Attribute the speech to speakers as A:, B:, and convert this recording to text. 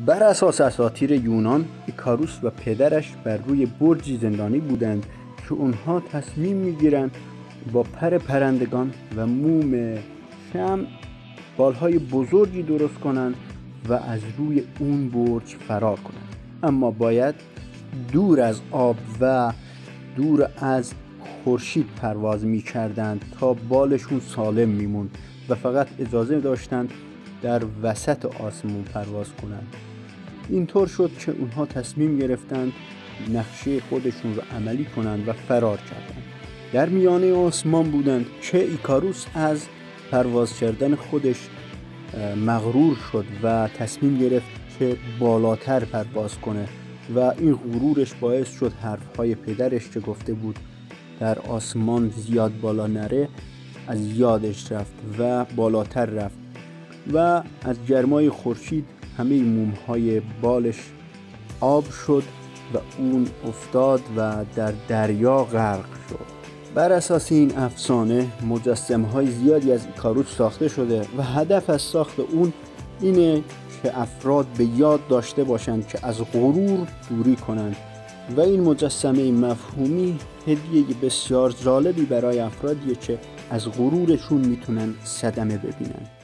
A: بر اساس اساطیر یونان، ایکاروس و پدرش بر روی برجی زندانی بودند که اونها تصمیم میگیرند با پر پرندگان و موم شمع بالهای بزرگی درست کنند و از روی اون برج فرار کنند، اما باید دور از آب و دور از خورشید پرواز می‌کردند تا بالشون سالم میموند و فقط اجازه داشتند در وسط آسمون پرواز کنند. اینطور شد که اونها تصمیم گرفتند نقشه خودشون رو عملی کنند و فرار کردند. در میانه آسمان بودند که ایکاروس از پرواز کردن خودش مغرور شد و تصمیم گرفت که بالاتر پرواز کنه و این غرورش باعث شد حرفهای پدرش که گفته بود در آسمان زیاد بالا نره از یادش رفت و بالاتر رفت و از گرمای خورشید همه مومهای بالش آب شد و اون افتاد و در دریا غرق شد. بر اساس این افسانه مجسمه‌های زیادی از ایکاروس ساخته شده و هدف از ساخت اون اینه که افراد به یاد داشته باشند که از غرور دوری کنند و این مجسمه مفهومی هدیه بسیار جالبی برای افرادیه که از غرورشون میتونن صدمه ببینن.